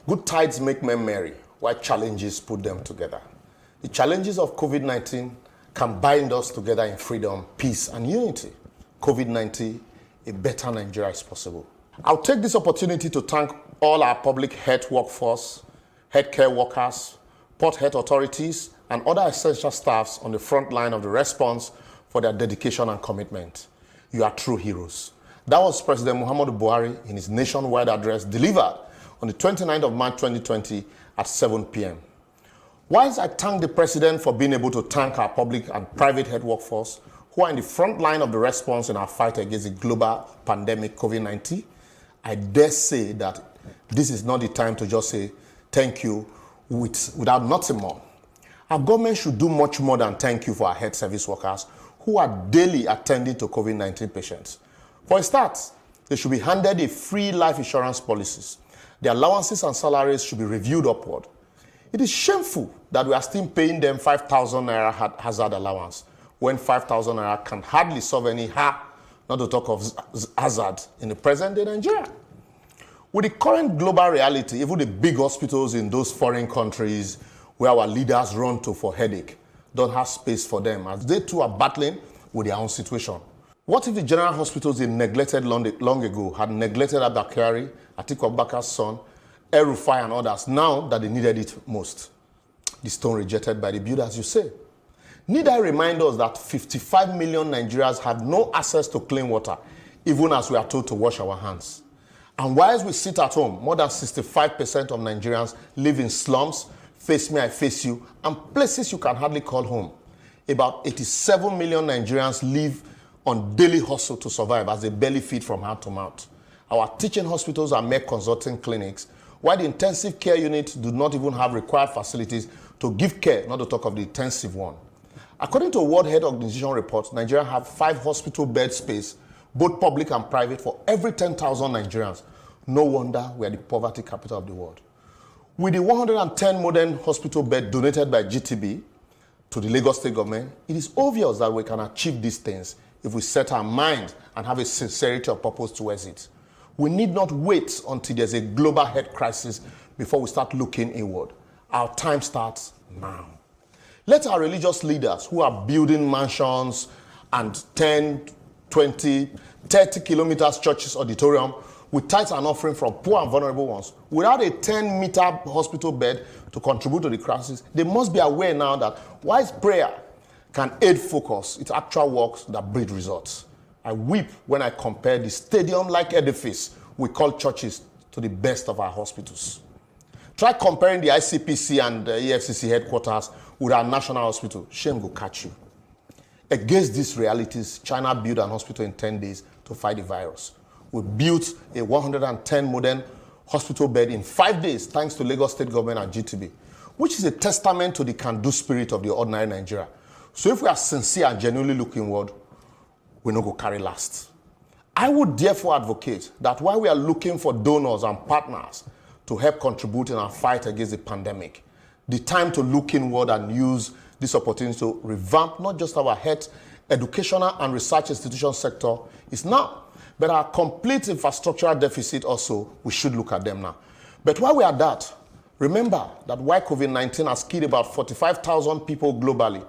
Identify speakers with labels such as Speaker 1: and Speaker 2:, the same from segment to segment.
Speaker 1: Good tides make men merry, while challenges put them together. The challenges of COVID-19 can bind us together in freedom, peace, and unity. COVID-19, a better Nigeria is possible. I'll take this opportunity to thank all our public health workforce, healthcare workers, port health authorities, and other essential staffs on the front line of the response for their dedication and commitment. You are true heroes. That was President Muhammadu Buhari in his nationwide address delivered on the 29th of March 2020 at 7 p.m. Whilst I thank the President for being able to thank our public and private health workforce who are in the front line of the response in our fight against the global pandemic COVID-19, I dare say that this is not the time to just say thank you without nothing more. Our government should do much more than thank you for our health service workers who are daily attending to COVID-19 patients. For a start, they should be handed a free life insurance policies. Their allowances and salaries should be reviewed upward. It is shameful that we are still paying them 5,000 naira hazard allowance when 5,000 naira can hardly solve any harm, not to talk of hazard in the present day Nigeria. With the current global reality, even the big hospitals in those foreign countries where our leaders run to for headache don't have space for them as they too are battling with their own situation. What if the general hospitals they neglected long ago had neglected Abba Kyari, Atiku Abubakar's son, El-Rufai and others now that they needed it most? The stone rejected by the builders, you say. Need I remind us that 55 million Nigerians have no access to clean water, even as we are told to wash our hands. And whilst we sit at home, more than 65% of Nigerians live in slums, face me, I face you, and places you can hardly call home. About 87 million Nigerians live on daily hustle to survive as they barely feed from hand to mouth. Our teaching hospitals are mere consulting clinics, while the intensive care units do not even have required facilities to give care, not to talk of the intensive one. According to a World Health Organization report, Nigeria have 5 hospital bed space, both public and private, for every 10,000 Nigerians. No wonder we are the poverty capital of the world. With the 110 modern hospital beds donated by GTB to the Lagos State government, it is obvious that we can achieve these things if we set our mind and have a sincerity of purpose towards it. We need not wait until there's a global health crisis before we start looking inward. Our time starts now. Let our religious leaders who are building mansions and 10, 20, 30 kilometers churches auditorium with tithes and offering from poor and vulnerable ones, without a 10-meter hospital bed to contribute to the crisis, they must be aware now that wise prayer can aid focus. It's actual works that breed results. I weep when I compare the stadium-like edifice we call churches to the best of our hospitals. Try comparing the ICPC and the EFCC headquarters with our national hospital. Shame will catch you. Against these realities, China built an hospital in 10 days to fight the virus. We built a 110 modern hospital bed in 5 days thanks to Lagos State government and GTB, which is a testament to the can-do spirit of the ordinary Nigeria. So if we are sincere and genuinely looking inward, we no go carry last. I would therefore advocate that while we are looking for donors and partners to help contribute in our fight against the pandemic, the time to look inward and use this opportunity to revamp not just our health, educational and research institution sector is now, but our complete infrastructural deficit also, we should look at them now. But while we are that, remember that while COVID-19 has killed about 45,000 people globally,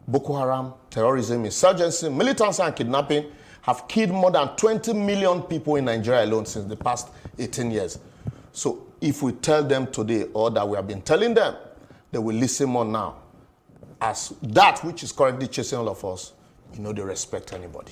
Speaker 1: Boko Haram, terrorism, insurgency, militancy and kidnapping have killed more than 20 million people in Nigeria alone since the past 18 years. So if we tell them today or that we have been telling them, they will listen more now. As that which is currently chasing all of us, they respect anybody.